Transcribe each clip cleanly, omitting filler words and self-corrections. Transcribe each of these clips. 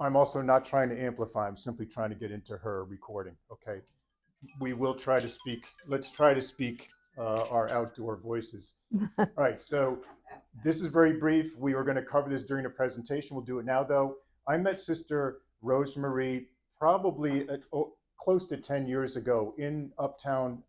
I'm also not trying to amplify. I'm simply trying to get into her recording. Okay. We will try to speak. Let's try to speak our outdoor voices. All right. So this is very brief. We were going to cover this during the presentation. We'll do it now, though. I met Sister Rosemarie probably close to 10 years ago in Uptown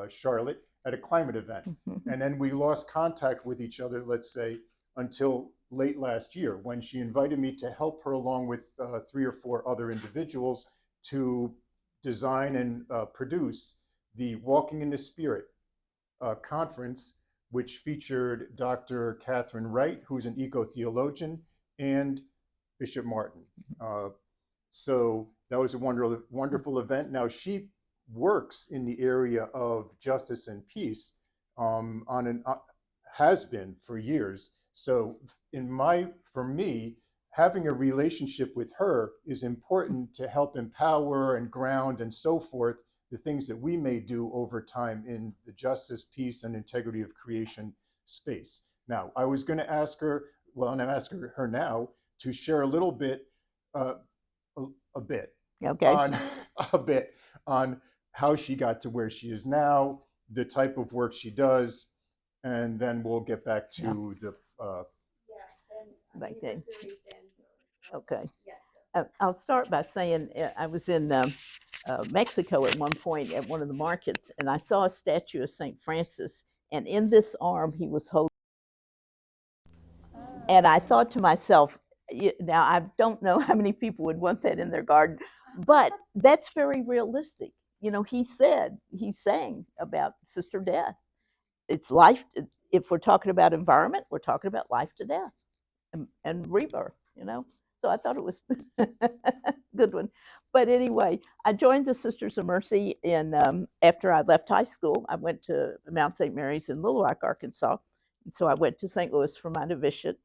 Charlotte at a climate event. And then we lost contact with each other, let's say, until late last year when she invited me to help her along with three or four other individuals to design and produce the Walking in the Spirit conference, which featured Dr. Catherine Wright, who's an eco-theologian, and Bishop Martin. So that was a wonderful event. Now, she works in the area of justice and peace has been for years. So for me, having a relationship with her is important to help empower and ground and so forth the things that we may do over time in the justice, peace, and integrity of creation space. Now, I was going to ask her, well, and I'm asking her now to share a little bit, a bit Okay. on a bit on how she got to where she is now, the type of work she does, and then we'll get back to the. Back then. Okay. I'll start by saying I was in Mexico at one point at one of the markets, and I saw a statue of St. Francis, and in this arm he was holding. And I thought to myself, now I don't know how many people would want that in their garden, but that's very realistic. You know, he sang about sister death. It's life. If we're talking about environment, we're talking about life to death and rebirth, you know. So I thought it was a good one. But anyway, I joined the Sisters of Mercy after I left high school. I went to Mount St. Mary's in Little Rock, Arkansas. And so I went to St. Louis for my novitiate.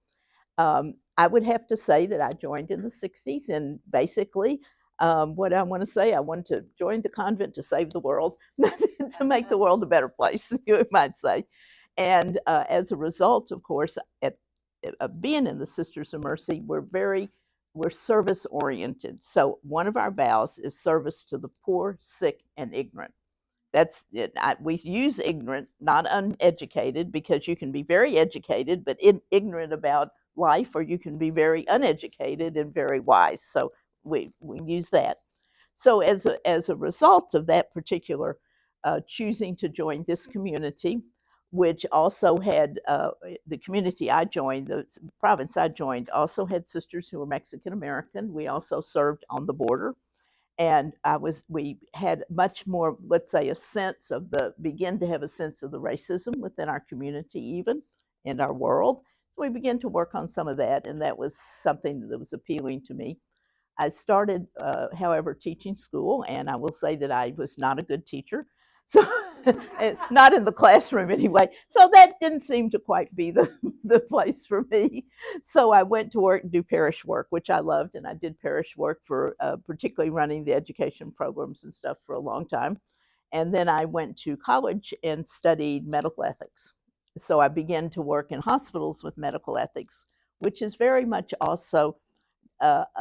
I would have to say that I joined in the 60s, and basically, what I want to say, I wanted to join the convent to save the world, to make the world a better place, you might say. And as a result, of course, being in the Sisters of Mercy, we're service oriented. So one of our vows is service to the poor, sick, and ignorant. That's it. We use ignorant, not uneducated, because you can be very educated but ignorant about life, or you can be very uneducated and very wise. So we use that. So as a result of that particular choosing to join this community, which also had the community I joined, the province I joined, also had sisters who were Mexican American. We also served on the border, and we had much more, let's say, begin to have a sense of the racism within our community, even in our world. So we began to work on some of that, and that was something that was appealing to me. I started, however, teaching school, and I will say that I was not a good teacher. So, not in the classroom anyway. So that didn't seem to quite be the place for me. So I went to work and do parish work, which I loved, and I did parish work for particularly running the education programs and stuff for a long time. And then I went to college and studied medical ethics. So I began to work in hospitals with medical ethics, which is very much also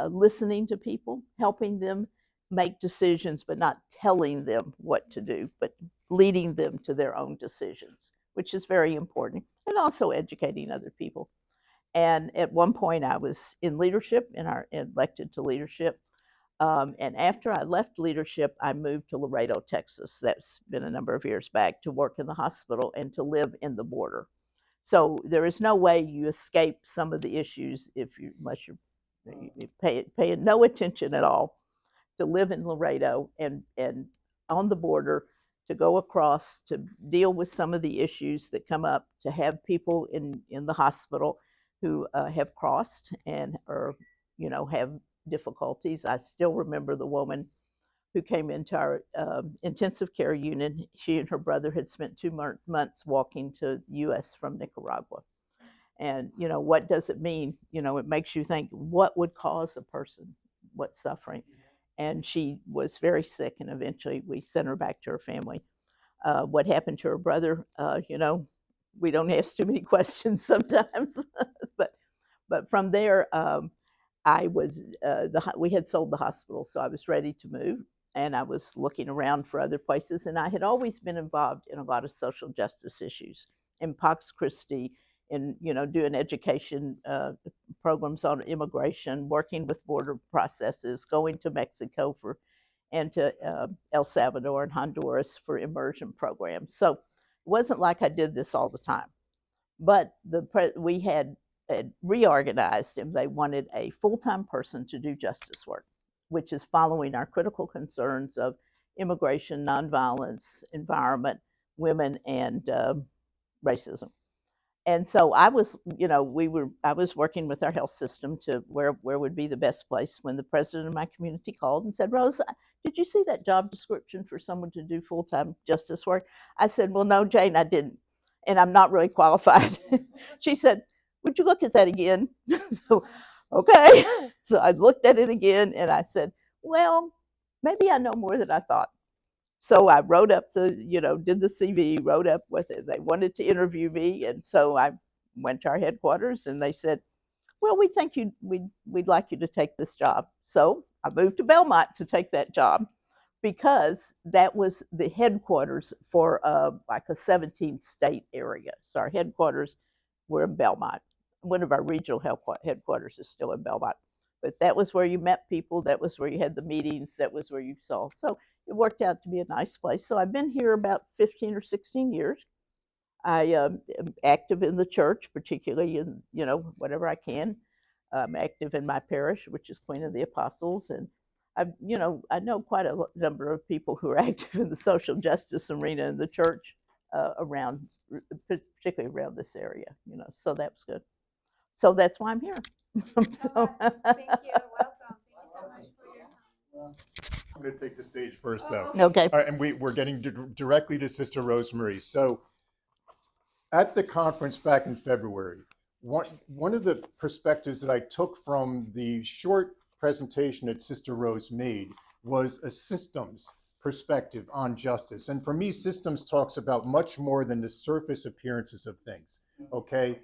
listening to people, helping them make decisions, but not telling them what to do, but leading them to their own decisions, which is very important, and also educating other people. And at one point, I was in leadership, elected to leadership. And after I left leadership, I moved to Laredo, Texas. That's been a number of years back, to work in the hospital and to live in the border. So there is no way you escape some of the issues unless you pay no attention at all, to live in Laredo and on the border, to go across to deal with some of the issues that come up, to have people in the hospital who have crossed and have difficulties. I still remember the woman who came into our intensive care unit. She and her brother had spent 2 months walking to the U.S. from Nicaragua. And, what does it mean? It makes you think, what would cause a person what suffering? And she was very sick, and eventually we sent her back to her family. What happened to her brother, we don't ask too many questions sometimes. but from there, I was we had sold the hospital, so I was ready to move, and I was looking around for other places. And I had always been involved in a lot of social justice issues in Pax Christi, in doing education programs on immigration, working with border processes, going to Mexico for and to El Salvador and Honduras for immersion programs. So it wasn't like I did this all the time. But we had reorganized, and they wanted a full-time person to do justice work, which is following our critical concerns of immigration, nonviolence, environment, women, and racism. And so I was, I was working with our health system to where would be the best place when the president of my community called and said, Rose, did you see that job description for someone to do full-time justice work? I said, well, no, Jane, I didn't. And I'm not really qualified. She said, would you look at that again? So, okay. So I looked at it again and I said, well, maybe I know more than I thought. So I wrote up did the CV, wrote up with it. They wanted to interview me, and so I went to our headquarters, and they said, "Well, we think we'd like you to take this job." So I moved to Belmont to take that job because that was the headquarters for like a 17-state area. So our headquarters were in Belmont. One of our regional headquarters is still in Belmont. But that was where you met people. That was where you had the meetings. That was where you saw. So it worked out to be a nice place. So I've been here about 15 or 16 years. I am active in the church, particularly in, whatever I can. I'm active in my parish, which is Queen of the Apostles. And I know quite a number of people who are active in the social justice arena in the church around, particularly around this area, so that was good. So that's why I'm here. So, Thank you. Welcome. Thank you so much for your time. I'm going to take the stage first, though. Okay. okay. All right, and we're getting directly to Sister Rosemary. So at the conference back in February, one of the perspectives that I took from the short presentation that Sister Rose made was a systems perspective on justice. And for me, systems talks about much more than the surface appearances of things. Okay.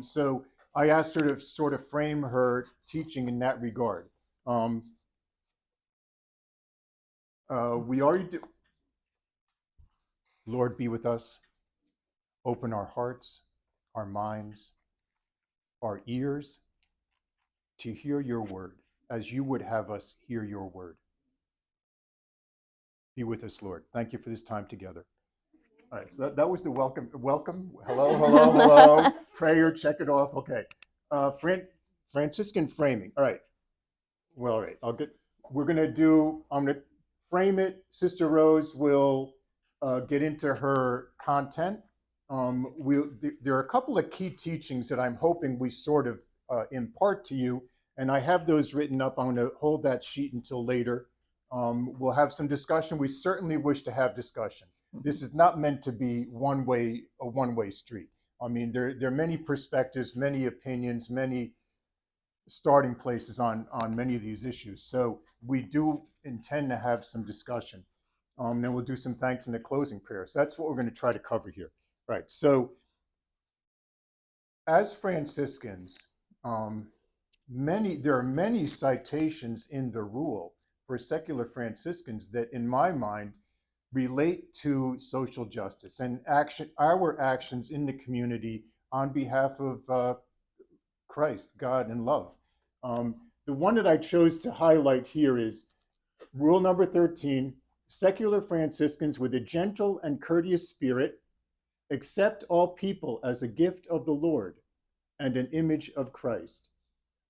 So I asked her to sort of frame her teaching in that regard. We already do. Lord, be with us. Open our hearts, our minds, our ears to hear your word as you would have us hear your word. Be with us, Lord. Thank you for this time together. All right, so that was the welcome. Welcome. Hello, hello, hello. Prayer, check it off. Okay. Franciscan framing. All right. Well, all right. I'm going to frame it. Sister Rose will get into her content. There are a couple of key teachings that I'm hoping we sort of impart to you, and I have those written up. I'm going to hold that sheet until later. We'll have some discussion. We certainly wish to have discussion. This is not meant to be a one-way street. I mean, there are many perspectives, many opinions, many starting places on many of these issues. So we do intend to have some discussion. Then we'll do some thanks in the closing prayer. So that's what we're going to try to cover here. Right. So as Franciscans, there are many citations in the rule for secular Franciscans that, in my mind, relate to social justice and our actions in the community on behalf of Christ, God, and love. The one that I chose to highlight here is rule number 13: secular Franciscans with a gentle and courteous spirit accept all people as a gift of the Lord and an image of Christ,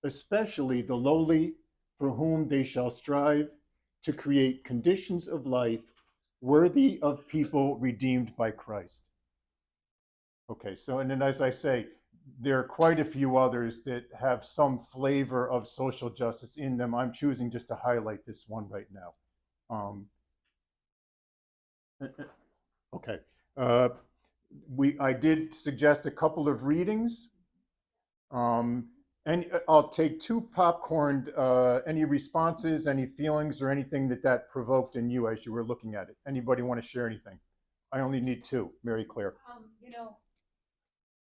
especially the lowly, for whom they shall strive to create conditions of life worthy of people redeemed by Christ. Okay, so, and then as I say, there are quite a few others that have some flavor of social justice in them. I'm choosing just to highlight this one right now. Okay. I did suggest a couple of readings. And I'll take two popcorn. Any responses, any feelings, or anything that provoked in you as you were looking at it? Anybody want to share anything? I only need two. Mary Claire.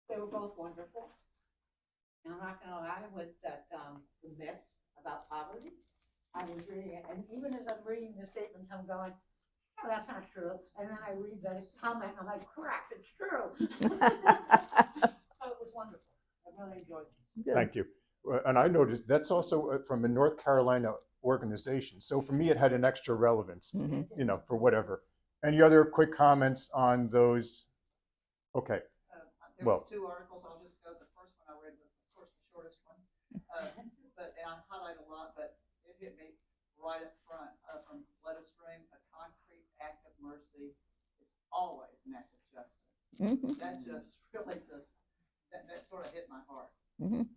They were both wonderful. And I'm not gonna lie with that, the myth I was reading it, and even as I'm reading the statements, I'm going, oh, that's not true. And then I read the comment, and I'm like, crap, it's true. So it was wonderful. I really enjoyed it. Good. Thank you. And I noticed that's also from a North Carolina organization. So for me, it had an extra relevance, Mhm. you know, for whatever. Any other quick comments on those? Okay. There Well- was two articles, I'll just go, the first one I read was, of course, the shortest one. And I highlight a lot, but it hit me right up front, from Let Us Dream, a concrete act of mercy is always an act of justice. Mhm. That just really that sort of hit my heart. Mhm.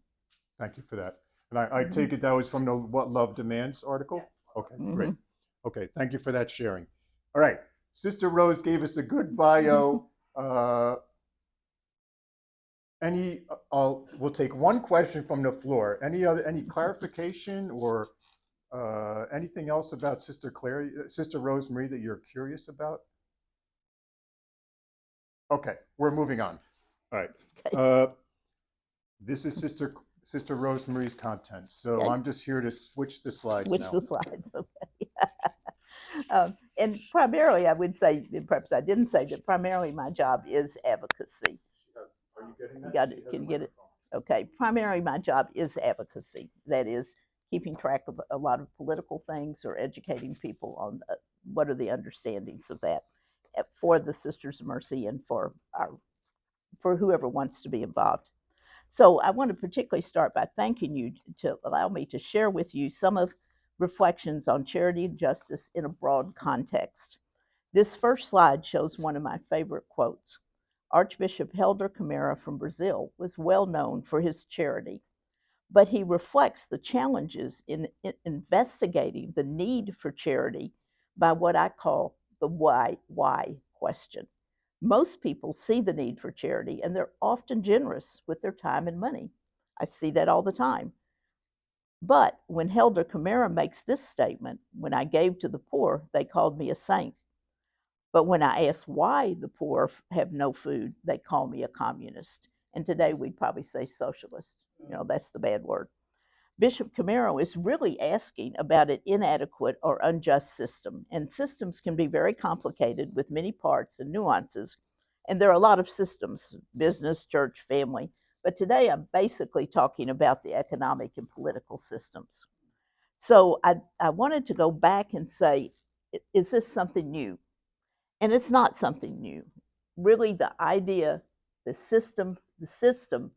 Thank you for that. And I take it that was from the What Love Demands article? Yes. Okay, Mhm. great. Okay, thank you for that sharing. All right, Sister Rose gave us a good bio. We'll take one question from the floor. Any clarification or anything else about Sister Rosemary that you're curious about? Okay, we're moving on. All right. Okay. This is Sister Rosemary's content. So Okay. I'm just here to switch the slides Switch now. the slides, okay. And primarily, I would say, perhaps I didn't say that primarily my job is advocacy. Are you getting that? You got it? Can you get it? Okay. Primarily, my job is advocacy. That is keeping track of a lot of political things or educating people on what are the understandings of that for the Sisters of Mercy and for whoever wants to be involved. So I want to particularly start by thanking you to allow me to share with you some of reflections on charity and justice in a broad context. This first slide shows one of my favorite quotes. Archbishop Helder Câmara from Brazil was well known for his charity, but he reflects the challenges in investigating the need for charity by what I call the why question. Most people see the need for charity and they're often generous with their time and money. I see that all the time. But when Helder Câmara makes this statement, when I gave to the poor, they called me a saint. But when I ask why the poor have no food, they call me a communist. And today we'd probably say socialist. You know, that's the bad word. Bishop Camaro is really asking about an inadequate or unjust system. And systems can be very complicated with many parts and nuances. And there are a lot of systems, business, church, family. But today I'm basically talking about the economic and political systems. So I wanted to go back and say, is this something new? And it's not something new. Really, the idea, the system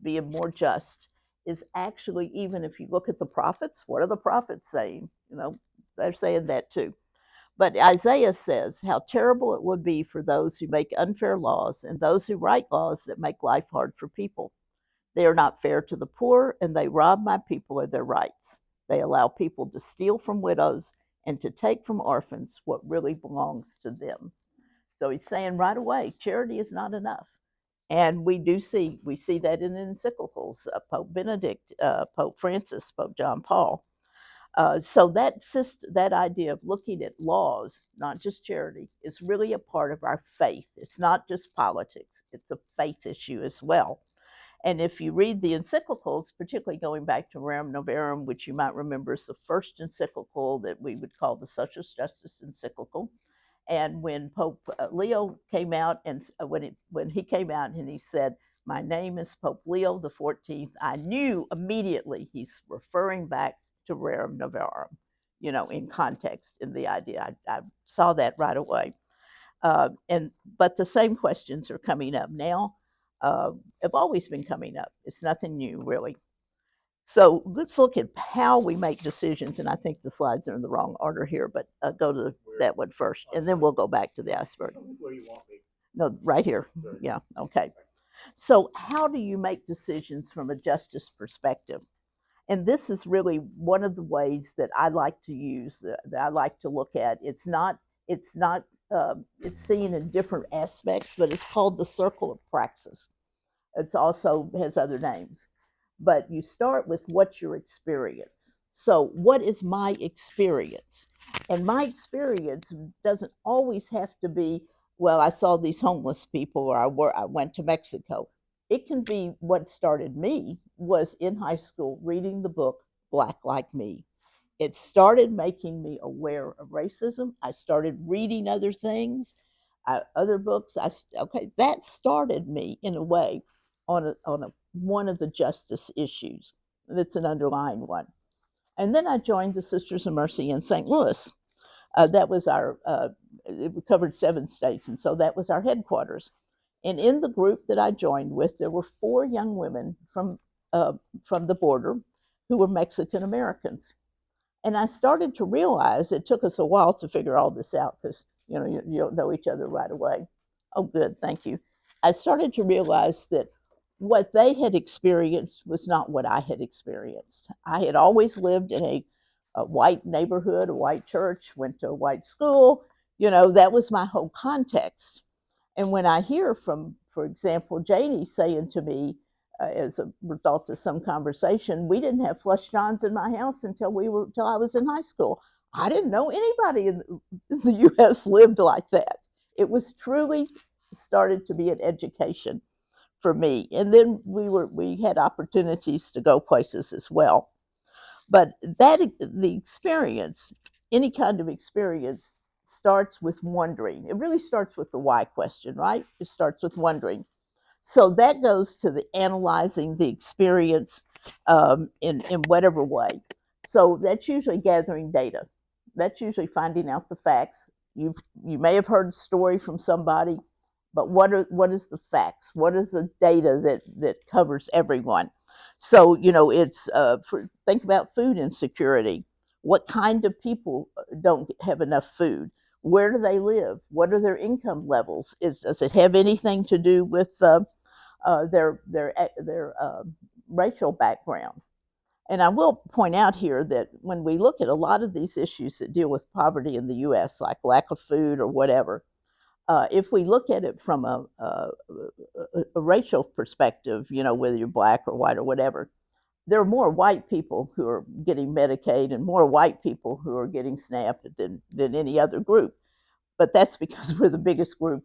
being more just is actually, even if you look at the prophets, what are the prophets saying? You know, they're saying that too. But Isaiah says how terrible it would be for those who make unfair laws and those who write laws that make life hard for people. They are not fair to the poor, and they rob my people of their rights. They allow people to steal from widows and to take from orphans what really belongs to them. So he's saying right away, charity is not enough. And we see that in encyclicals, Pope Benedict, Pope Francis, Pope John Paul. So that idea of looking at laws, not just charity, is really a part of our faith. It's not just politics, it's a faith issue as well. And if you read the encyclicals, particularly going back to Rerum Novarum, which you might remember is the first encyclical that we would call the Social Justice Encyclical. And when Pope Leo came out, and when he came out and he said, "My name is Pope Leo the 14th," I knew immediately he's referring back to Rerum Novarum, you know, in context, in the idea. I saw that right away. But the same questions are coming up now. Have always been coming up. It's nothing new, really. So let's look at how we make decisions, and I think the slides are in the wrong order here, but go to that one first, and then we'll go back to the iceberg. Where you want me? No, right here. Yeah, okay. So how do you make decisions from a justice perspective? And this is really one of the ways that I like to use, that I like to look at. It's seen in different aspects, but it's called the circle of praxis. It's also has other names. But you start with what's your experience. So, what is my experience? And my experience doesn't always have to be, well, I saw these homeless people or I went to Mexico. It can be what started me was in high school reading the book Black Like Me. It started making me aware of racism. I started reading other things, other books. Okay, that started me in a way on one of the justice issues. That's an underlying one. And then I joined the Sisters of Mercy in St. Louis. That was it covered 7 states, and so that was our headquarters. And in the group that I joined with, there were 4 young women from the border who were Mexican Americans. And I started to realize, it took us a while to figure all this out because, you don't know each other right away. Oh, good, thank you. I started to realize that what they had experienced was not what I had experienced. I had always lived in a white neighborhood, a white church, went to a white school. That was my whole context. And when I hear from, for example, Janie saying to me, as a result of some conversation, we didn't have flush johns in my house until I was in high school. I didn't know anybody in the U.S. lived like that. It was truly started to be an education for me. And then we had opportunities to go places as well. But the experience, any kind of experience, starts with wondering. It really starts with the why question, right? It starts with wondering. So that goes to the analyzing the experience in whatever way. So that's usually gathering data. That's usually finding out the facts. You may have heard a story from somebody, but what is the facts? What is the data that covers everyone? So it's think about food insecurity. What kind of people don't have enough food? Where do they live? What are their income levels? Does it have anything to do with their racial background? And I will point out here that when we look at a lot of these issues that deal with poverty in the U.S., like lack of food or whatever, if we look at it from a racial perspective, whether you're black or white or whatever, there are more white people who are getting Medicaid and more white people who are getting SNAP than any other group. But that's because we're the biggest group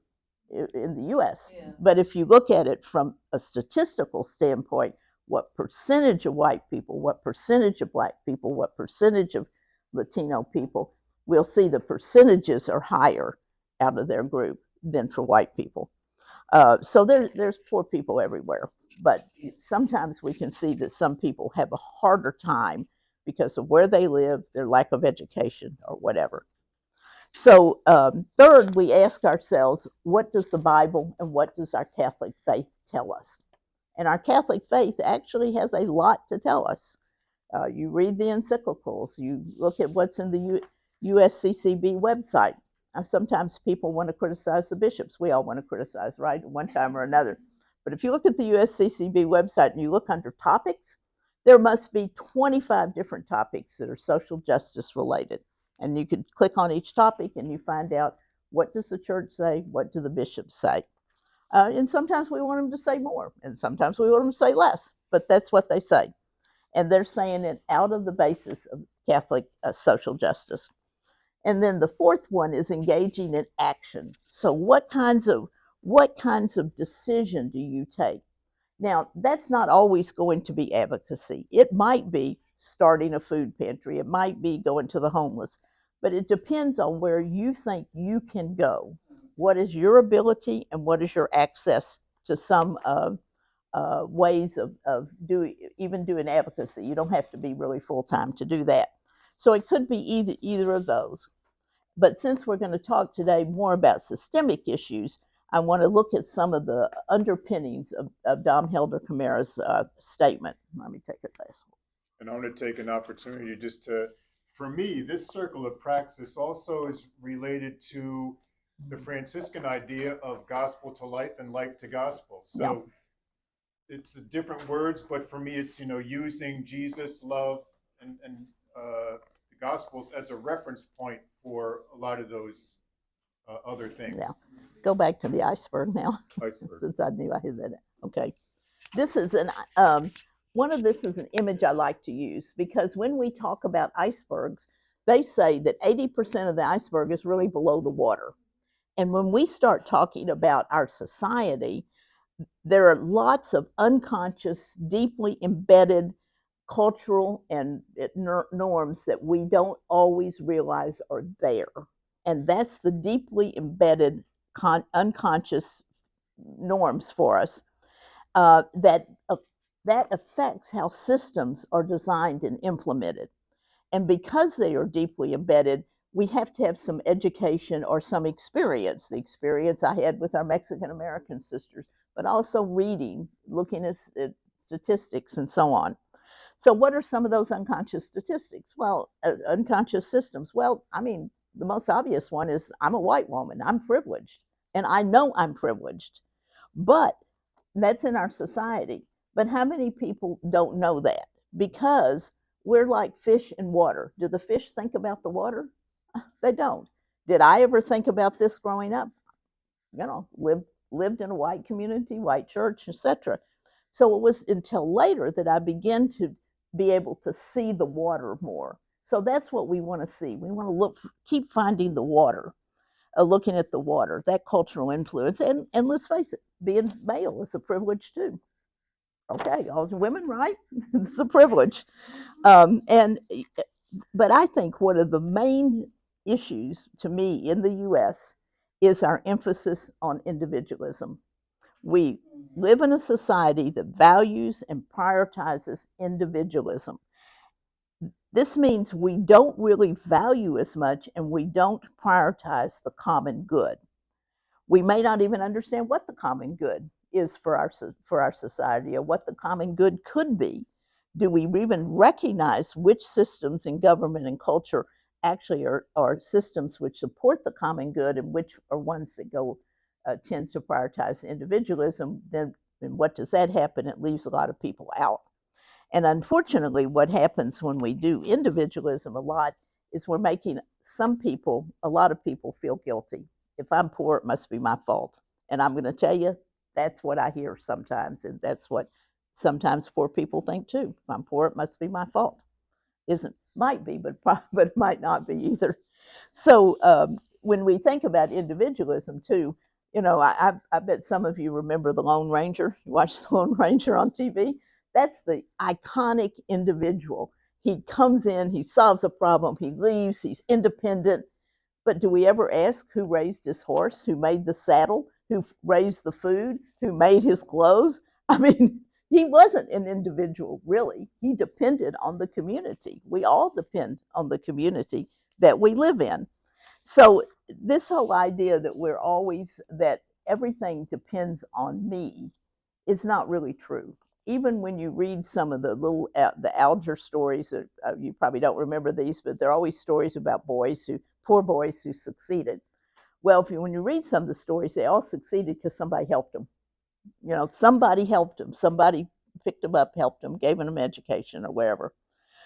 in the U.S. Yeah. But if you look at it from a statistical standpoint, what percentage of white people, what percentage of black people, what percentage of Latino people, we'll see the percentages are higher out of their group than for white people. So there's poor people everywhere. But sometimes we can see that some people have a harder time because of where they live, their lack of education, or whatever. So third, we ask ourselves, what does the Bible and what does our Catholic faith tell us? And our Catholic faith actually has a lot to tell us. You read the encyclicals, you look at what's in the USCCB website. Sometimes people want to criticize the bishops. We all want to criticize, right, at one time or another. But if you look at the USCCB website and you look under topics, there must be 25 different topics that are social justice related. And you could click on each topic and you find out, what does the church say? What do the bishops say? And sometimes we want them to say more, and sometimes we want them to say less, but that's what they say. And they're saying it out of the basis of Catholic social justice. And then the fourth one is engaging in action. So what kinds of decision do you take? Now, that's not always going to be advocacy. It might be starting a food pantry. It might be going to the homeless. But it depends on where you think you can go. What is your ability and what is your access to some ways of doing advocacy? You don't have to be really full-time to do that. So it could be either of those. But since we're going to talk today more about systemic issues, I want to look at some of the underpinnings of Dom Helder Camara's statement. Let me take it fast. And I want to take an opportunity just to, for me, this circle of praxis also is related to the Franciscan idea of gospel to life and life to gospel. So yeah. It's different words, but for me, it's, using Jesus, love, and the Gospels as a reference point for a lot of those other things. Yeah. Go back to the iceberg now. Iceberg. Since I knew I had that. Okay. This is an image I like to use, because when we talk about icebergs, they say that 80% of the iceberg is really below the water. And when we start talking about our society, there are lots of unconscious, deeply embedded cultural and norms that we don't always realize are there. And that's the deeply embedded unconscious norms for us that affects how systems are designed and implemented. And because they are deeply embedded, we have to have some education or some experience. The experience I had with our Mexican American sisters, but also reading, looking at statistics and so on. So what are some of those unconscious statistics? Well, unconscious systems. Well, I mean, the most obvious one is I'm a white woman. I'm privileged. And I know I'm privileged. But that's in our society. But how many people don't know that? Because we're like fish in water. Do the fish think about the water? They don't. Did I ever think about this growing up? You know, lived in a white community, white church, etc. So it was until later that I began to be able to see the water more. So that's what we want to see. We want to look, keep finding the water, looking at the water, that cultural influence. And let's face it, being male is a privilege too. Okay, all the women, right? It's a privilege. But I think one of the main issues to me in the US is our emphasis on individualism. We live in a society that values and prioritizes individualism. This means we don't really value as much and we don't prioritize the common good. We may not even understand what the common good is for our society or what the common good could be. Do we even recognize which systems in government and culture actually are systems which support the common good and which are ones that tend to prioritize individualism? Then and what does that happen? It leaves a lot of people out. And unfortunately, what happens when we do individualism a lot is we're making a lot of people feel guilty. If I'm poor, it must be my fault. And I'm going to tell you, that's what I hear sometimes. And that's what sometimes poor people think too. If I'm poor, it must be my fault. Might be, but it might not be either. So when we think about individualism too, you know, I bet some of you remember the Lone Ranger. You watched the Lone Ranger on TV. That's the iconic individual. He comes in, he solves a problem, he leaves, he's independent. But do we ever ask who raised his horse, who made the saddle, who raised the food, who made his clothes? I mean, he wasn't an individual, really. He depended on the community. We all depend on the community that we live in. So this whole idea that everything depends on me is not really true. Even when you read some of the Alger stories, you probably don't remember these, but they're always stories about poor boys who succeeded. Well, when you read some of the stories, they all succeeded because somebody helped them. You know, somebody helped them. Somebody picked them up, helped them, gave them education or wherever.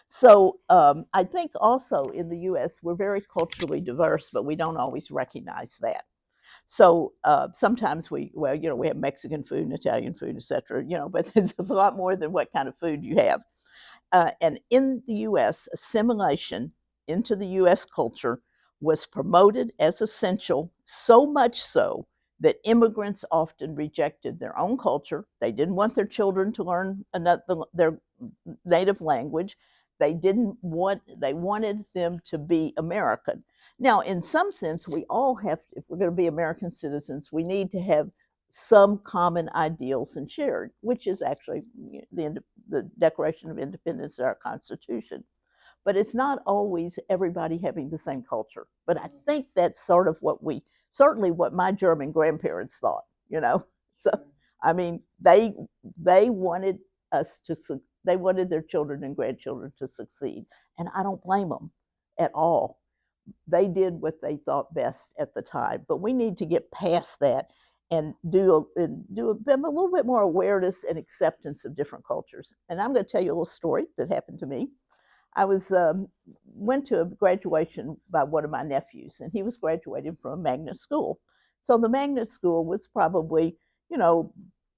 So I think also in the U.S. we're very culturally diverse, but we don't always recognize that. So sometimes we have Mexican food and Italian food, etc. But it's a lot more than what kind of food you have. And in the U.S., assimilation into the U.S. culture was promoted as essential, so much so that immigrants often rejected their own culture. They didn't want their children to learn their native language. They wanted them to be American. Now, in some sense, we all have, if we're going to be American citizens, we need to have some common ideals and shared, which is actually the Declaration of Independence, our Constitution. But it's not always everybody having the same culture. But I think that's sort of certainly what my German grandparents thought, So, I mean, they wanted they wanted their children and grandchildren to succeed. And I don't blame them at all. They did what they thought best at the time. But we need to get past that and do a little bit more awareness and acceptance of different cultures. And I'm going to tell you a little story that happened to me. I went to a graduation by one of my nephews, and he was graduating from a magnet school. So the magnet school was probably,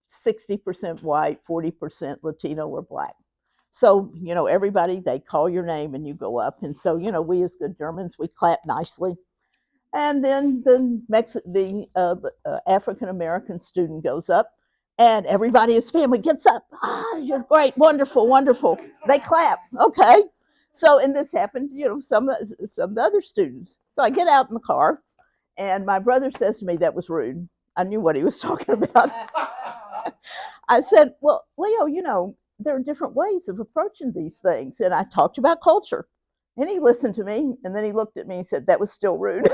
60% white, 40% Latino or Black. So, everybody, they call your name and you go up. And so, we as good Germans, we clap nicely. And then the African-American student goes up And everybody, his family gets up. Ah, you're great, wonderful, wonderful. They clap. Okay. So, and this happened, some of the other students. So I get out in the car, and my brother says to me, "That was rude." I knew what he was talking about. I said, "Well, Leo, there are different ways of approaching these things." And I talked about culture. And he listened to me, and then he looked at me and said, "That was still rude."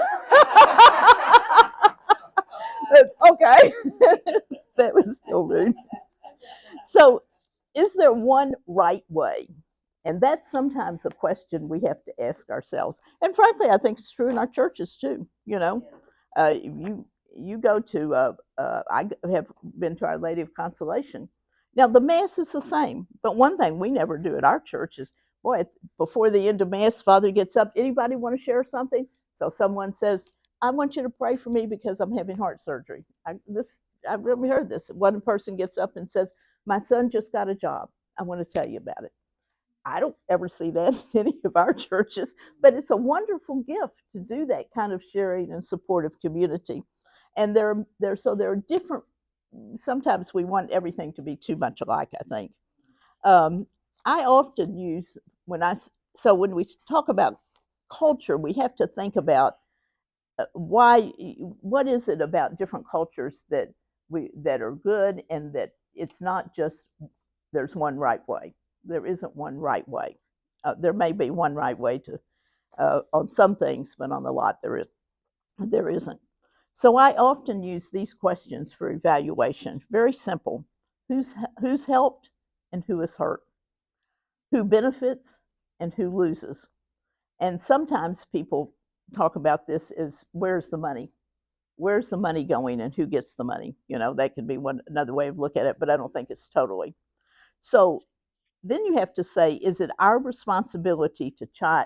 Okay. That was still rude. So, is there one right way? And that's sometimes a question we have to ask ourselves. And frankly, I think it's true in our churches too. You go to I have been to Our Lady of Consolation. Now the mass is the same, but one thing we never do at our church is, boy, before the end of mass, Father gets up. Anybody want to share something? So someone says, "I want you to pray for me because I'm having heart surgery." I've really heard this. One person gets up and says, "My son just got a job. I want to tell you about it." I don't ever see that in any of our churches, but it's a wonderful gift to do that kind of sharing and supportive community. And there are different. Sometimes we want everything to be too much alike. I think um, I often use when we talk about culture, we have to think about what is it about different cultures that are good, and that it's not just there's one right way. There isn't one right way. There may be one right way to on some things, but on a lot there isn't. So I often use these questions for evaluation. Very simple: who's helped and who is hurt, who benefits and who loses. And sometimes people talk about this as, where's the money? Where's the money going and who gets the money? That could be another way of looking at it, but I don't think it's totally. So then you have to say, is it our responsibility to try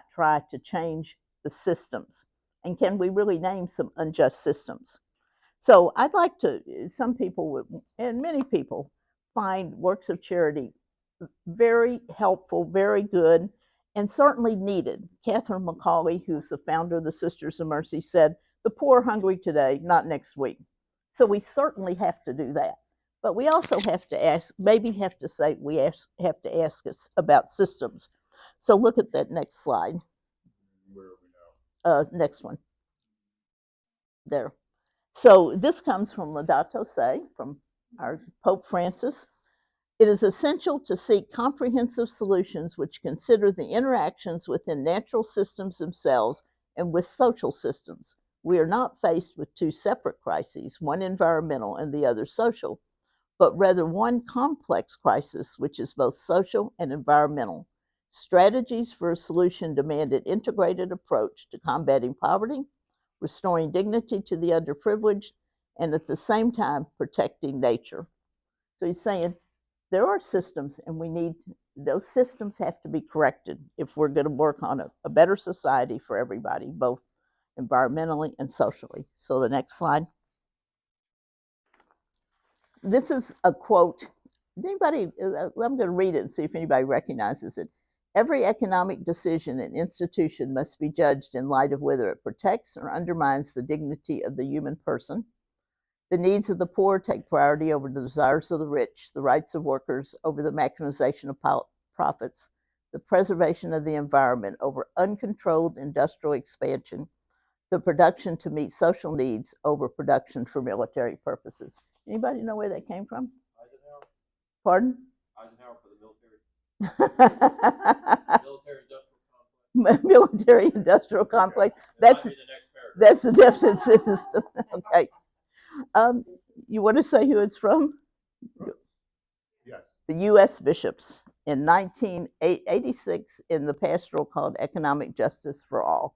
to change the systems? And can we really name some unjust systems? So I'd like to, some people would, and many people find works of charity very helpful, very good, and certainly needed. Catherine McCauley, who's the founder of the Sisters of Mercy, said, "The poor are hungry today, not next week." So we certainly have to do that. But we also have to ask, maybe have to say, have to ask us about systems. So look at that next slide. Where are we now? Next one. There. So this comes from Laudato Si, from our Pope Francis. "It is essential to seek comprehensive solutions which consider the interactions within natural systems themselves and with social systems. We are not faced with two separate crises, one environmental and the other social, but rather one complex crisis which is both social and environmental. Strategies for a solution demand an integrated approach to combating poverty, restoring dignity to the underprivileged, and at the same time protecting nature." So he's saying there are systems, and those systems have to be corrected if we're going to work on a better society for everybody, both environmentally and socially. So the next slide. This is a quote. I'm going to read it and see if anybody recognizes it. "Every economic decision and institution must be judged in light of whether it protects or undermines the dignity of the human person. The needs of the poor take priority over the desires of the rich, the rights of workers over the maximization of profits, the preservation of the environment over uncontrolled industrial expansion, the production to meet social needs over production for military purposes." Anybody know where that came from? Eisenhower. Pardon? Eisenhower for the military industrial complex. Military industrial complex. That's the deficit system. Okay. You want to say who it's from? Yes. The U.S. bishops in 1986 in the pastoral called Economic Justice for All,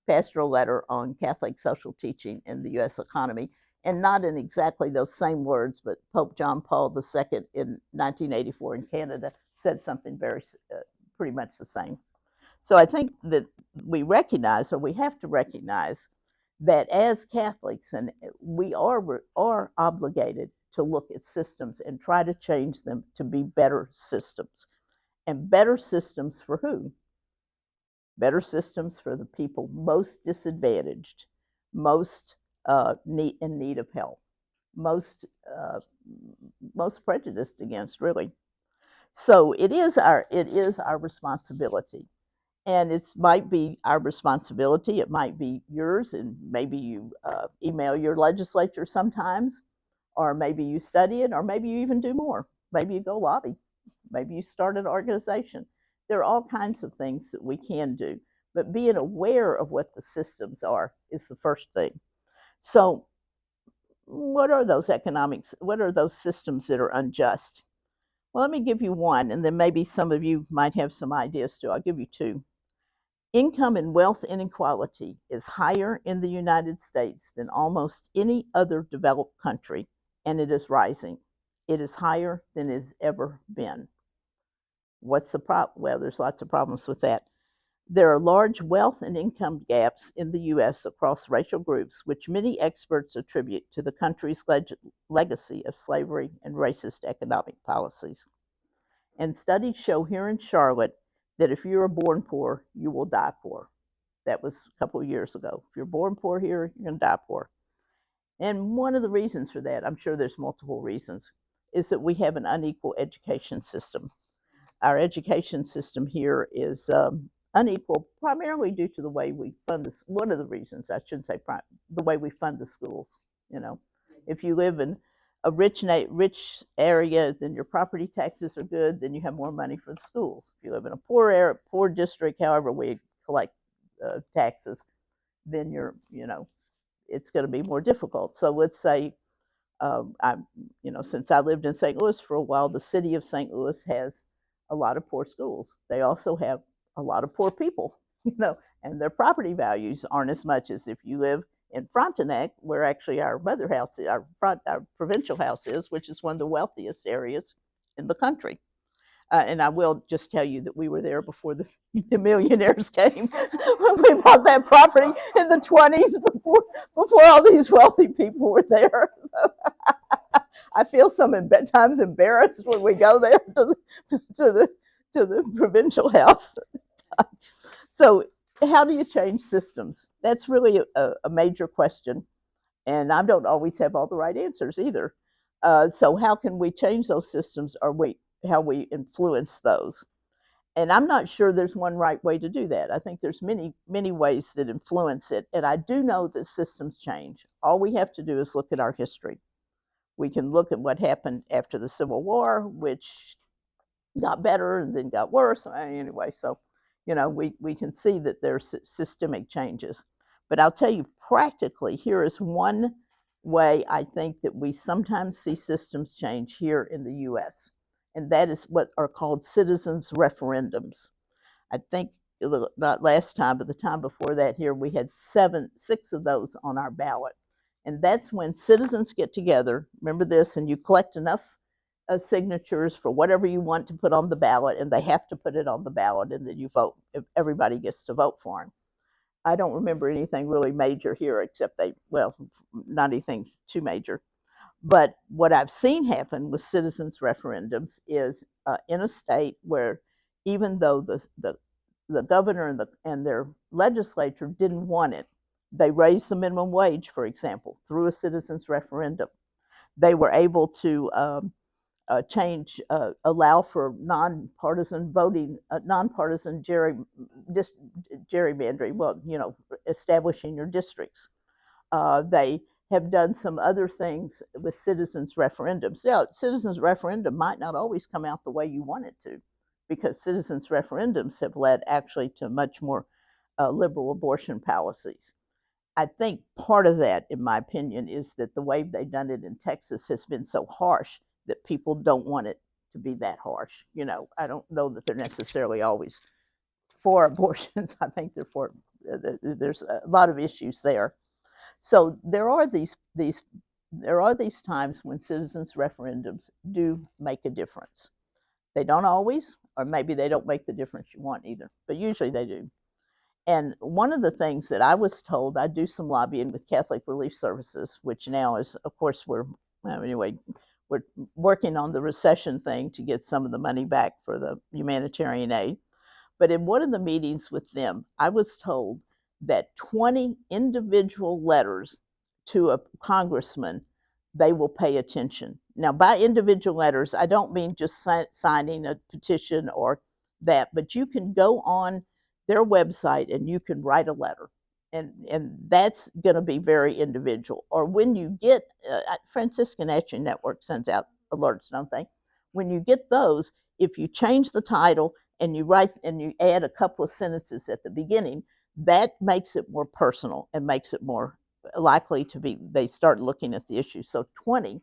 pastoral letter on Catholic social teaching in the U.S. economy, and not in exactly those same words, but Pope John Paul II in 1984 in Canada said something pretty much the same. So I think that we recognize, or we have to recognize, that as Catholics, and we are obligated to look at systems and try to change them to be better systems. And better systems for who? Better systems for the people most disadvantaged, most in need of help. most uh, most prejudiced against, really. So it is our responsibility, and it might be our responsibility. It might be yours, and maybe you email your legislature sometimes, or maybe you study it, or maybe you even do more. Maybe you go lobby. Maybe you start an organization. There are all kinds of things that we can do, but being aware of what the systems are is the first thing. So, what are those economics? What are those systems that are unjust? Well, let me give you one, and then maybe some of you might have some ideas too. I'll give you two. Income and wealth inequality is higher in the United States than almost any other developed country, and it is rising. It is higher than it has ever been. What's the problem? Well, there's lots of problems with that. There are large wealth and income gaps in the U.S. across racial groups, which many experts attribute to the country's legacy of slavery and racist economic policies. And studies show here in Charlotte that if you are born poor, you will die poor. That was a couple of years ago. If you're born poor here, you're going to die poor. And one of the reasons for that, I'm sure there's multiple reasons, is that we have an unequal education system. Our education system here is unequal, primarily due to the way we fund this. One of the reasons, I shouldn't say the way we fund the schools. You know, if you live in a rich area, then your property taxes are good. Then you have more money for the schools. If you live in a poor area, poor district, however we collect taxes, then it's going to be more difficult. So let's say since I lived in St. Louis for a while, the city of St. Louis has a lot of poor schools. They also have a lot of poor people, and their property values aren't as much as if you live in Frontenac, where actually our our provincial house is, which is one of the wealthiest areas in the country. And I will just tell you that we were there before the millionaires came. We bought that property in the 20s before all these wealthy people were there. So I feel times embarrassed when we go there to the provincial house. So how do you change systems? That's really a major question, and I don't always have all the right answers either. So how can we change those systems, or how we influence those? And I'm not sure there's one right way to do that. I think there's many ways that influence it, and I do know that systems change. All we have to do is look at our history. We can look at what happened after the Civil War, which got better and then got worse. Anyway, so we can see that there's systemic changes. But I'll tell you practically, here is one way I think that we sometimes see systems change here in the U.S., and that is what are called citizens' referendums. I think not last time, but the time before that here, we had 6 of those on our ballot. And that's when citizens get together, remember this, and you collect enough signatures for whatever you want to put on the ballot, and they have to put it on the ballot, and then you vote. Everybody gets to vote for them. I don't remember anything really major here, except not anything too major. But what I've seen happen with citizens' referendums is in a state where, even though the governor and their legislature didn't want it, they raised the minimum wage, for example, through a citizens' referendum. They were able to allow for nonpartisan voting, nonpartisan gerrymandering. Well, establishing your districts. They have done some other things with citizens' referendums. Now, citizens' referendum might not always come out the way you want it to, because citizens' referendums have led actually to much more liberal abortion policies. I think part of that, in my opinion, is that the way they've done it in Texas has been so harsh that people don't want it to be that harsh. I don't know that they're necessarily always for abortions. I think they're for. There's a lot of issues there. So there are these times when citizens' referendums do make a difference. They don't always, or maybe they don't make the difference you want either, but usually they do. And one of the things that I was told, I do some lobbying with Catholic Relief Services, which now is, of course, we're working on the recession thing to get some of the money back for the humanitarian aid. But in one of the meetings with them, I was told that 20 individual letters to a congressman they will pay attention. Now, by individual letters, I don't mean just signing a petition or that, but you can go on their website and you can write a letter. And that's going to be very individual. Or when you get, Franciscan Action Network sends out alerts, don't they? When you get those, if you change the title and you write and you add a couple of sentences at the beginning, that makes it more personal and makes it more likely to be, they start looking at the issue. So 20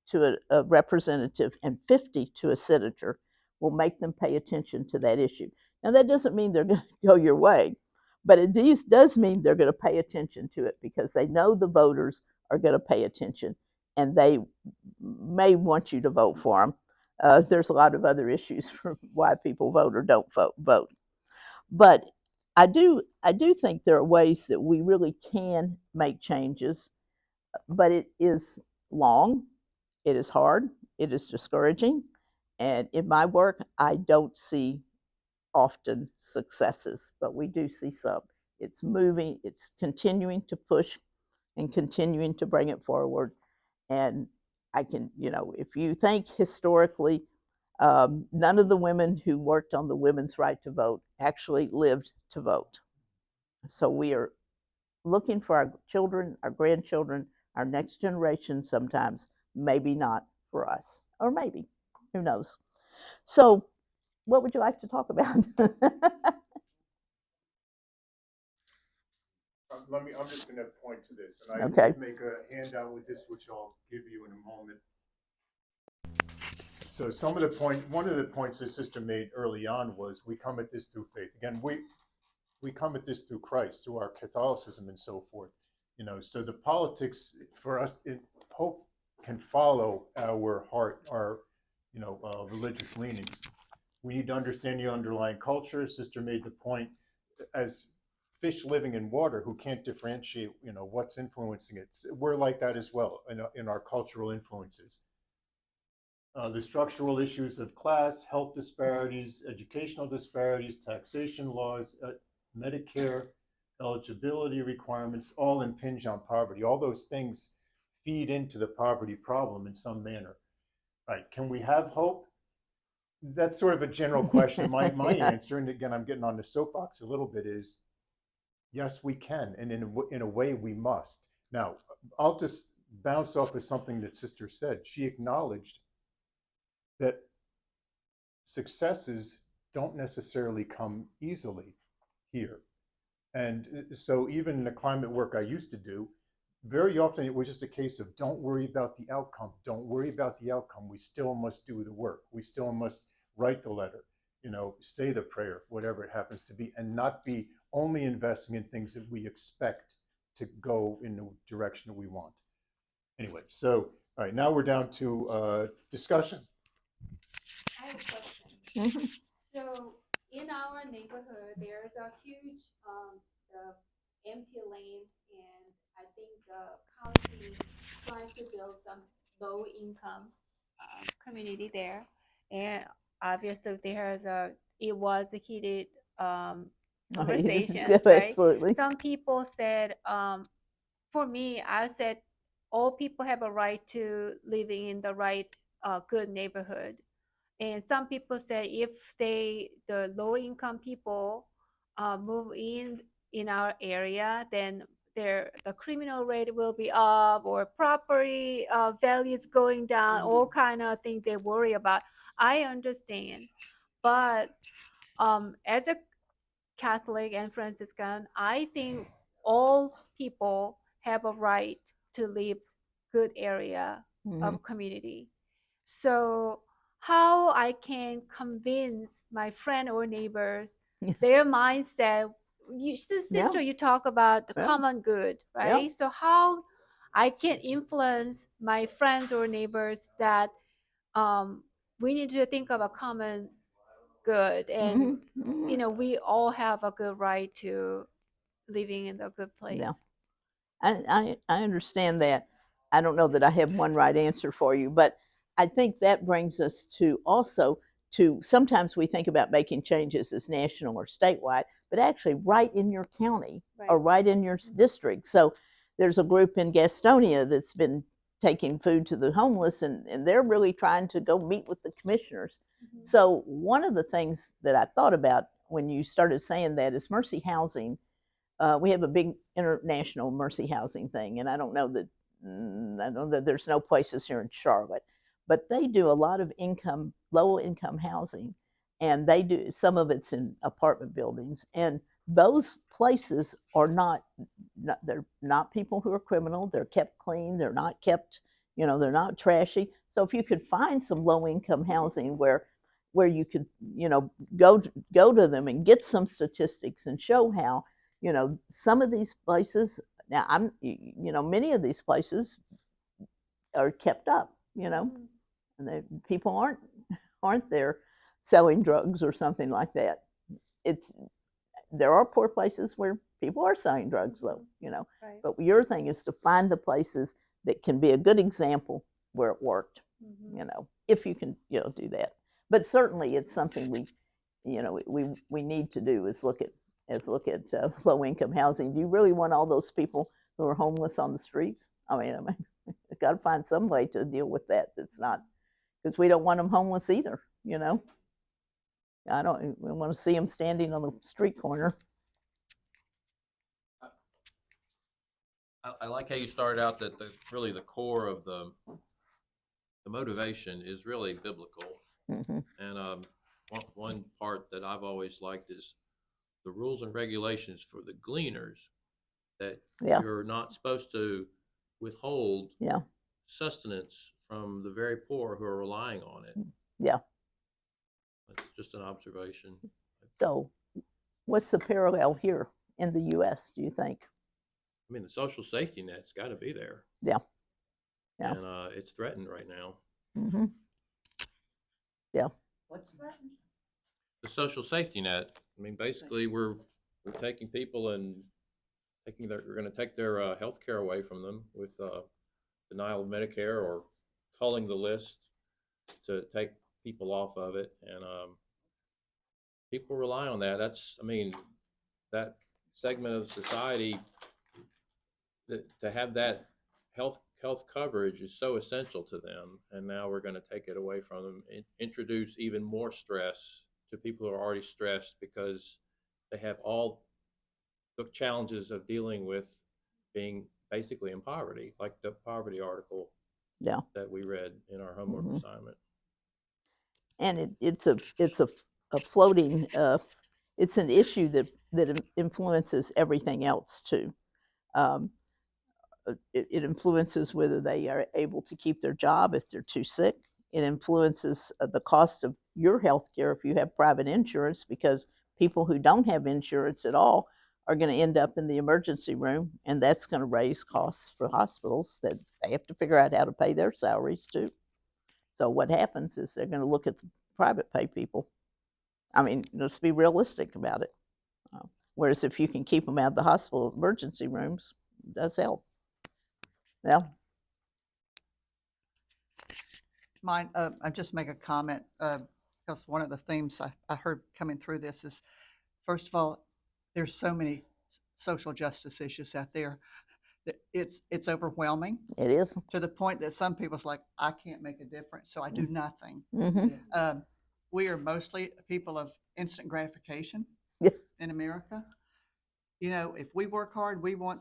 to a representative and 50 to a senator will make them pay attention to that issue. Now, that doesn't mean they're going to go your way, but it does mean they're going to pay attention to it because they know the voters are going to pay attention and they may want you to vote for them. There's a lot of other issues for why people vote or don't vote. But I do think there are ways that we really can make changes, but it is long, it is hard, it is discouraging, and in my work, I don't see often successes, but we do see some. It's moving, it's continuing to push and continuing to bring it forward. And I can, if you think historically, none of the women who worked on the women's right to vote actually lived to vote. So we are looking for our children, our grandchildren, our next generation sometimes, maybe not for us, or maybe, who knows. So what would you like to talk about? I'm just going to point to this, and I Okay. did make a handout with this, which I'll give you in a moment. So one of the points the sister made early on was we come at this through faith. Again, we come at this through Christ, through our Catholicism and so forth. So the politics for us, hope can follow our heart, our religious leanings. We need to understand the underlying culture. Sister made the point, as fish living in water who can't differentiate, what's influencing it. We're like that as well in our cultural influences. The structural issues of class, health disparities, educational disparities, taxation laws, Medicare eligibility requirements all impinge on poverty. All those things feed into the poverty problem in some manner. Right? Can we have hope? That's sort of a general question. My answer, and again, I'm getting on the soapbox a little bit, is yes, we can, and in a way, we must. Now, I'll just bounce off of something that Sister said. She acknowledged that successes don't necessarily come easily here. And so even in the climate work I used to do, very often it was just a case of don't worry about the outcome. Don't worry about the outcome. We still must do the work. We still must write the letter, say the prayer, whatever it happens to be, and not be only investing in things that we expect to go in the direction that we want. Anyway, so, all right, now we're down to discussion. I have a question. Mhm. So in our neighborhood, there's a huge empty land, and I think the county trying to build some low income community there, and obviously it was a heated conversation, right? Absolutely. Some people said, for me, I said all people have a right to living in the right good neighborhood. And some people say if the low income people move in our area, then the criminal rate will be up, or property values going down, all kind of things they worry about. I understand, but as a Catholic and Franciscan, I think all people have a right to live good area of community. So how I can convince my friend or neighbors their mindset, sister, you talk about the common good, right? So how I can influence my friends or neighbors that we need to think of a common good, and we all have a good right to living in a good place. Yeah. I understand that. I don't know that I have one right answer for you, but I think that brings us to also to sometimes we think about making changes as national or statewide, but actually right in your county or right in your district. So there's a group in Gastonia that's been taking food to the homeless, and they're really trying to go meet with the commissioners. Mhm. So one of the things that I thought about when you started saying that is Mercy Housing. We have a big international Mercy Housing thing, and I don't know that there's no places here in Charlotte, but they do a lot of low income housing, and they do some of it's in apartment buildings, and those places are they're not people who are criminal. They're kept clean. They're not kept, they're not trashy. So if you could find some low income housing where you could, go to them and get some statistics and show how, some of these places now many of these places are kept up, Mhm. and people aren't there selling drugs or something like that. It's There are poor places where people are selling drugs though, Right. but your thing is to find the places that can be a good example where it worked, Mhm. if you can, do that. But certainly it's something we need to do is look at low income housing. Do you really want all those people who are homeless on the streets? I mean, got to find some way to deal with that. That's not, because we don't want them homeless either. I don't want to see them standing on the street corner. I like how you started out that really the core of the motivation is really biblical. Hmm. And one part that I've always liked is the rules and regulations for the gleaners, that Yeah, you're not supposed to withhold yeah, sustenance from the very poor who are relying on it. yeah. That's just an observation. So, what's the parallel here in the U.S., do you think? I mean, the social safety net's got to be there, Yeah, yeah. and it's threatened right now. Hmm. Yeah, What's that? The social safety net. I mean, basically, we're taking people and we're going to take their health care away from them with denial of Medicare or culling the list to take people off of it, and people rely on that. I mean, that segment of society, that to have that health coverage is so essential to them, and now we're going to take it away from them, introduce even more stress to people who are already stressed because they have all the challenges of dealing with being basically in poverty, like the poverty article yeah. that we read in our homework Hmm. assignment. And it's a floating. It's an issue that influences everything else too. Um, it influences whether they are able to keep their job if they're too sick. It influences the cost of your health care if you have private insurance, because people who don't have insurance at all are going to end up in the emergency room, and that's going to raise costs for hospitals that they have to figure out how to pay their salaries too. So what happens is they're going to look at the private pay people. I mean, let's be realistic about it. Whereas if you can keep them out of the hospital emergency rooms, it does help. Yeah. Mine, I just make a comment, because one of the themes I heard coming through this is, first of all, there's so many social justice issues out there that it's overwhelming It is. to the point that some people's like, I can't make a difference, so I do nothing. Mm-hmm. We are mostly people of instant gratification Yeah. in America. If we work hard, we want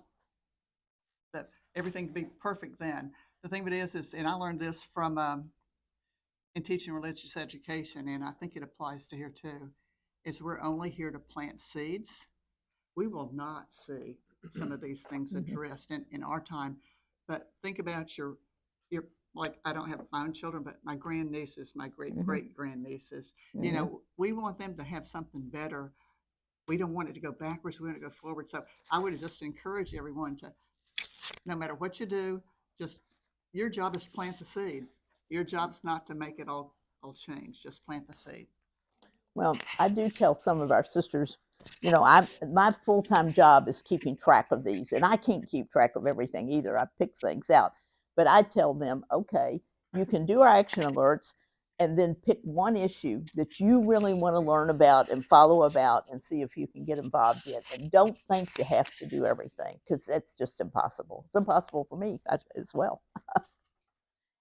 that everything to be perfect then. The thing of it is, and I learned this from in teaching religious education, and I think it applies to here too, is we're only here to plant seeds. We will not see some of these things addressed in our time. But think about your like, I don't have my own children, but my grandnieces, my great grandnieces. We want them to have something better. We don't want it to go backwards. We want it to go forward. So I would just encourage everyone to, no matter what you do, just your job is to plant the seed. Your job's not to make it all change. Just plant the seed. Well, I do tell some of our sisters, my full time job is keeping track of these, and I can't keep track of everything either. I pick things out, but I tell them, okay, you can do our action alerts, and then pick one issue that you really want to learn about and follow about, and see if you can get involved in. And don't think you have to do everything, because that's just impossible. It's impossible for me as well.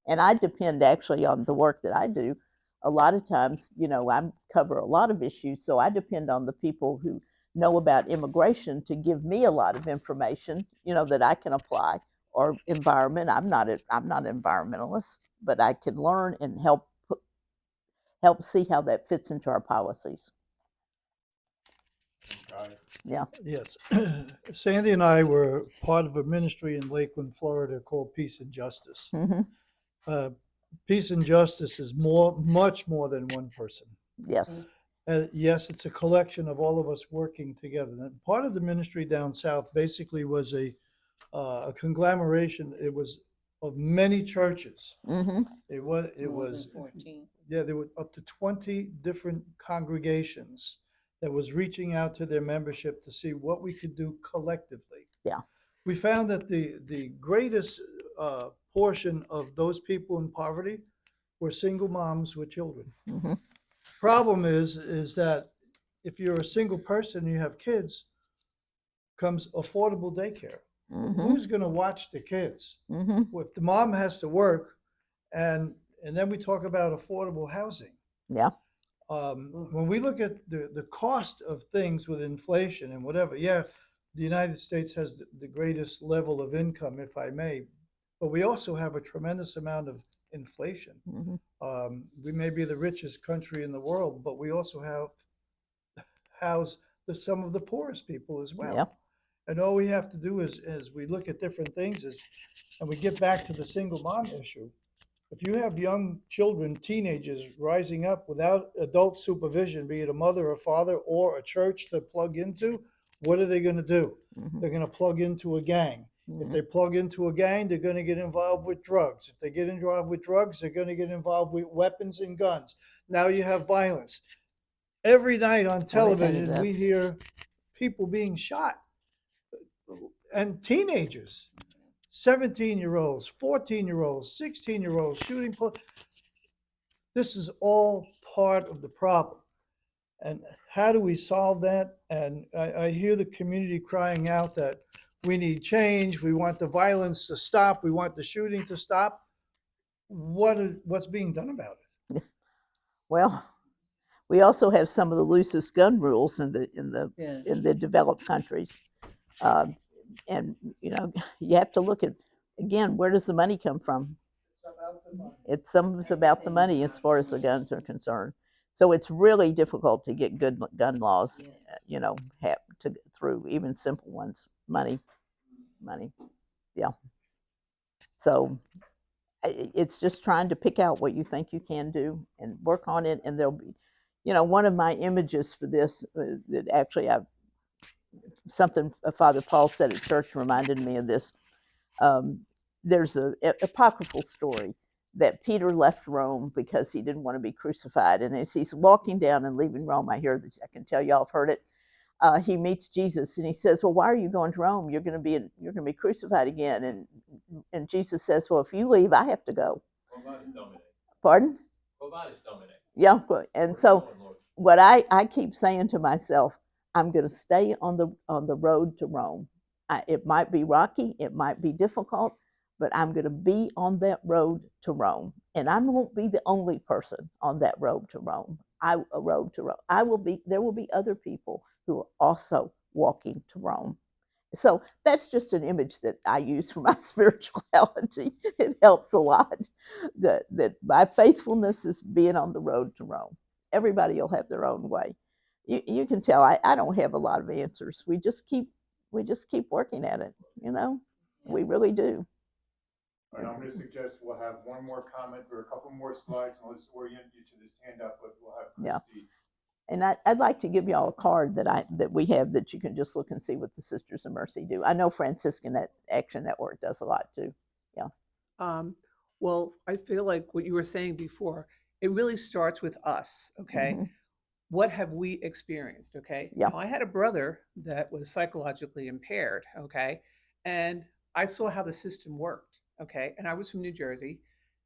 And I depend actually on the work that I do. A lot of times, I cover a lot of issues, so I depend on the people who know about immigration to give me a lot of information, that I can apply, or environment. I'm not an environmentalist, but I can learn and help see how that fits into our policies. Yeah. Yes. Sandy and I were part of a ministry in Lakeland, Florida called Peace and Justice. Hmm. Peace and Justice is much more than one person. Yes. Yes, it's a collection of all of us working together. And part of the ministry down south basically was a conglomeration. It was of many churches. Hmm. It was yeah, there were up to 20 different congregations that was reaching out to their membership to see what we could do collectively. Yeah. We found that the greatest portion of those people in poverty were single moms with children. Hmm. Problem is that if you're a single person and you have kids, comes affordable daycare. Hmm. Who's going to watch the kids? Hmm. If the mom has to work, and then we talk about affordable housing. Yeah. When we look at the cost of things with inflation and whatever, yeah, the United States has the greatest level of income, if I may, but we also have a tremendous amount of inflation. Hmm. We may be the richest country in the world, but we also house some of the poorest people as well. Yeah. And all we have to do is we look at different things and we get back to the single mom issue. If you have young children, teenagers rising up without adult supervision, be it a mother or father or a church to plug into, what are they going to do? Hmm. They're going to plug into a gang. If they plug into a gang, they're going to get involved with drugs. If they get involved with drugs, they're going to get involved with weapons and guns. Now you have violence. Every night on television, we hear people being shot, and teenagers. 17-year-olds, 14-year-olds, 16-year-olds shooting. This is all part of the problem. And how do we solve that? And I hear the community crying out that we need change. We want the violence to stop. We want the shooting to stop. What's being done about it? Well, we also have some of the loosest gun rules in the developed countries. And you have to look at, again, where does the money come from? It's about the money as far as the guns are concerned. So it's really difficult to get good gun laws, through even simple ones. Money, yeah. So it's just trying to pick out what you think you can do and work on it. And there'll be, one of my images for this that actually something Father Paul said at church reminded me of this. There's an apocryphal story that Peter left Rome because he didn't want to be crucified. And as he's walking down and leaving Rome, I can tell y'all have heard it. He meets Jesus and he says, "Well, why are you going to Rome? You're going to be crucified again." And Jesus says, "Well, if you leave, I have to go." Pardon? Yeah. And so what I keep saying to myself, I'm going to stay on the road to Rome. It might be rocky, it might be difficult, but I'm going to be on that road to Rome. And I won't be the only person on that road to Rome. There will be other people who are also walking to Rome. So that's just an image that I use for my spirituality. It helps a lot. That my faithfulness is being on the road to Rome. Everybody will have their own way. You can tell I don't have a lot of answers. We just keep working at it. We really do. All right, I'm going to suggest we'll have one more comment or a couple more slides, and let's orient you to this handout, but we'll have Christy. And I'd like to give y'all a card that we have that you can just look and see what the Sisters of Mercy do. I know Franciscan Action Network does a lot too. Yeah. Well, I feel like what you were saying before, it really starts with us, okay? Mm-hmm. What have we experienced, okay? Yeah. Now, I had a brother that was psychologically impaired, okay? And I saw how the system worked, okay? And I was from New Jersey.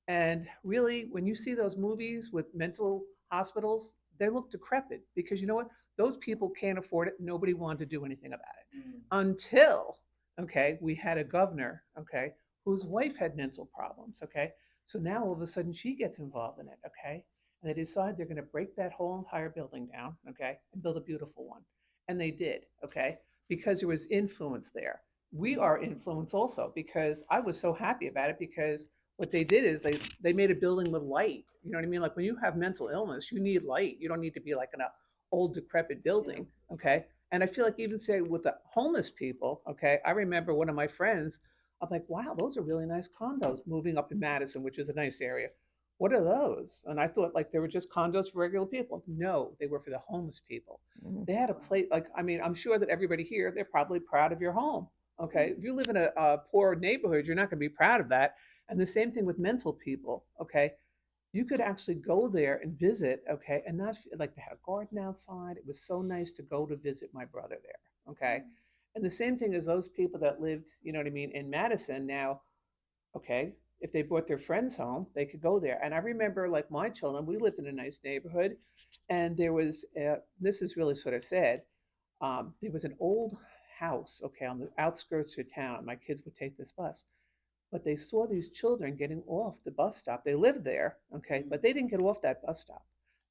And really, when you see those movies with mental hospitals, they look decrepit because you know what? Those people can't afford it. Nobody wanted to do anything about it until, okay, we had a governor, okay, whose wife had mental problems, okay? So now all of a sudden she gets involved in it, okay? And they decide they're going to break that whole entire building down, okay, and build a beautiful one. And they did, okay, because there was influence there. We are influence also because I was so happy about it because what they did is they made a building with light. You know what I mean? Like when you have mental illness, you need light. You don't need to be like in a old decrepit building, okay? And I feel like even say with the homeless people, okay, I remember one of my friends, I'm like, wow, those are really nice condos moving up in Madison, which is a nice area. What are those? And I thought like they were just condos for regular people. No, they were for the homeless people. Mhm. They had a place, like, I mean, I'm sure that everybody here, they're probably proud of your home. Okay. If you live in a poor neighborhood, you're not going to be proud of that. And the same thing with mental people. Okay. You could actually go there and visit. Okay. And not like they had a garden outside. It was so nice to go to visit my brother there. Okay. And the same thing as those people that lived, you know what I mean, in Madison now, okay, if they brought their friends home, they could go there. And I remember, like my children, we lived in a nice neighborhood, and there was this is really sort of sad. There was an old house, okay, on the outskirts of town. My kids would take this bus, but they saw these children getting off the bus stop. They lived there, okay, but they didn't get off that bus stop.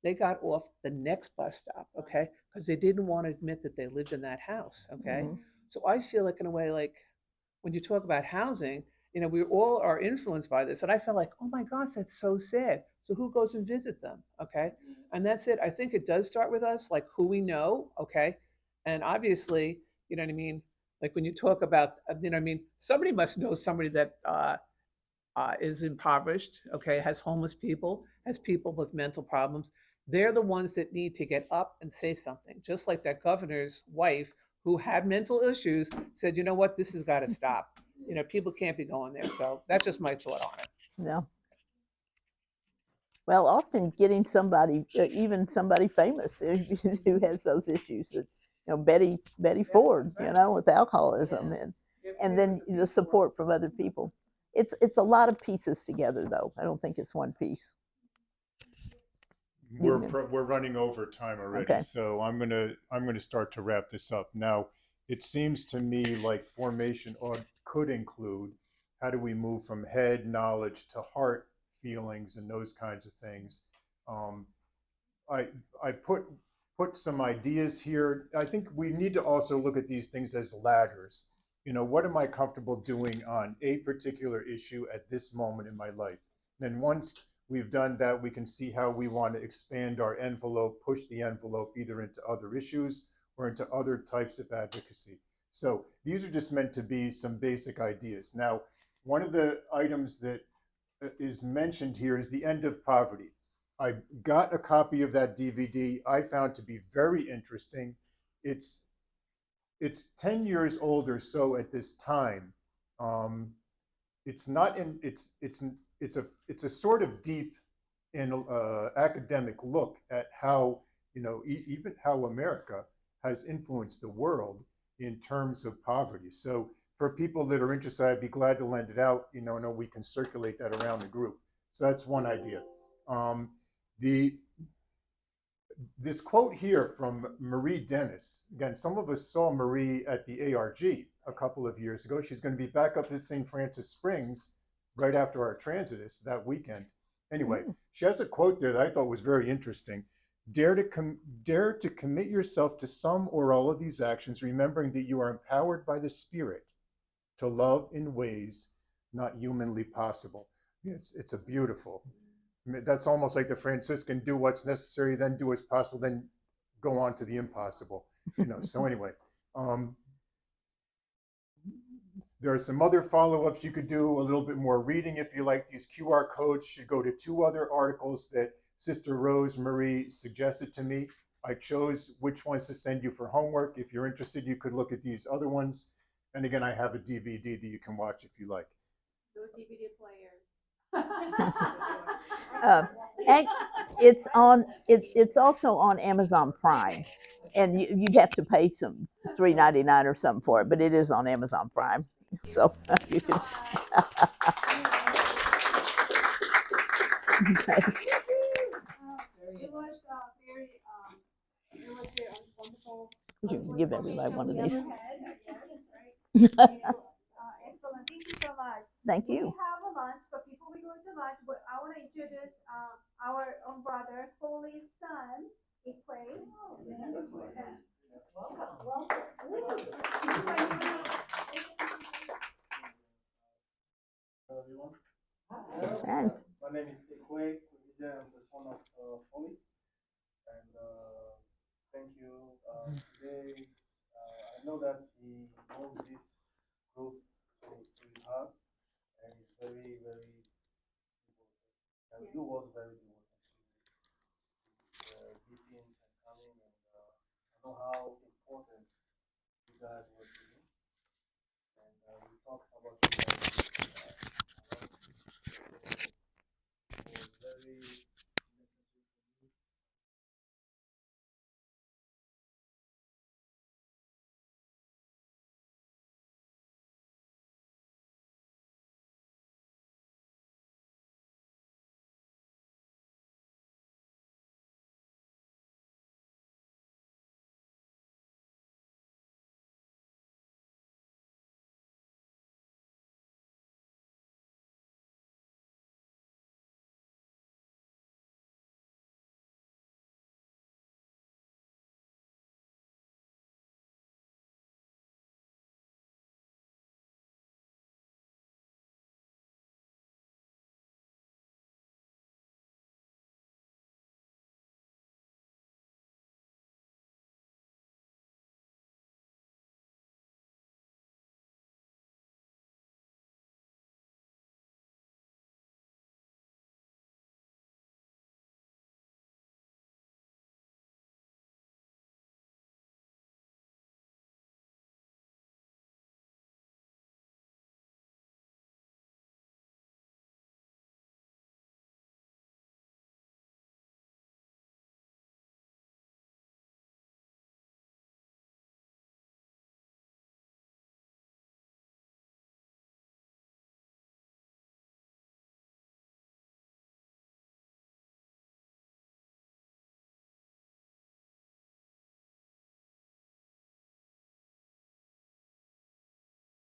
They got off the next bus stop, okay, because they didn't want to admit that they lived in that house, okay. Mhm. So I feel like in a way, like when you talk about housing, you know, we all are influenced by this. And I felt like, oh my gosh, that's so sad. So who goes and visit them? Okay. And that's it. I think it does start with us, like who we know. Okay. And obviously, you know what I mean? Like when you talk about, you know what I mean? Somebody must know somebody that is impoverished, okay, has homeless people, has people with mental problems. They're the ones that need to get up and say something. Just like that governor's wife who had mental issues said, you know what, this has got to stop. You know, people can't be going there. So that's just my thought on it. Yeah. Well, often getting somebody, even somebody famous who has those issues, that, you know, Betty Ford, you know, with alcoholism, and then the support from other people. It's a lot of pieces together, though. I don't think it's one piece. We're running over time already, Okay. so I'm gonna start to wrap this up. Now, it seems to me like formation could include how do we move from head knowledge to heart feelings and those kinds of things. Um, I I put some ideas here. I think we need to also look at these things as ladders. You know, what am I comfortable doing on a particular issue at this moment in my life? And then once we've done that, we can see how we want to expand our envelope, push the envelope either into other issues or into other types of advocacy. So these are just meant to be some basic ideas. Now, one of the items that is mentioned here is the end of poverty. I got a copy of that DVD. I found to be very interesting. It's 10 years old or so at this time. Um, it's not in it's a sort of deep and academic look at how, you know, even how America has influenced the world in terms of poverty. So for people that are interested, I'd be glad to lend it out. You know, we can circulate that around the group. So that's one idea. The This quote here from Marie Dennis. Again, some of us saw Marie at the ARG a couple of years ago. She's going to be back up at St. Francis Springs right after our Transitus that weekend. Anyway, she has a quote there that I thought was very interesting. Dare to commit yourself to some or all of these actions, remembering that you are empowered by the Spirit to love in ways not humanly possible. It's a beautiful. I mean, that's almost like the Franciscan: do what's necessary, then do what's possible, then go on to the impossible. You know. So anyway, there are some other follow-ups you could do. A little bit more reading if you like. These QR codes should go to two other articles that Sister Rose Marie suggested to me. I chose which ones to send you for homework. If you're interested, you could look at these other ones. And again, I have a DVD that you can watch if you like. No DVD player. And it's also on Amazon Prime, and you'd have to pay some $3.99 or something for it, but it is on Amazon Prime, so you can. It was very wonderful. You can give everybody one of these. Excellent. Thank you so much. Thank We you. have a lunch, but before we go to lunch, much. But I want to introduce our own brother, Holy's son, Ikwe. Hello everyone. And My name is Ekwe. I'm the son of Foley. And thank you. Today, I know that he owns this group to his heart, and it's very, very devoted. And you was very devoted to meetings and coming, and I know how important you guys were to me. And we talked about you guys. It was very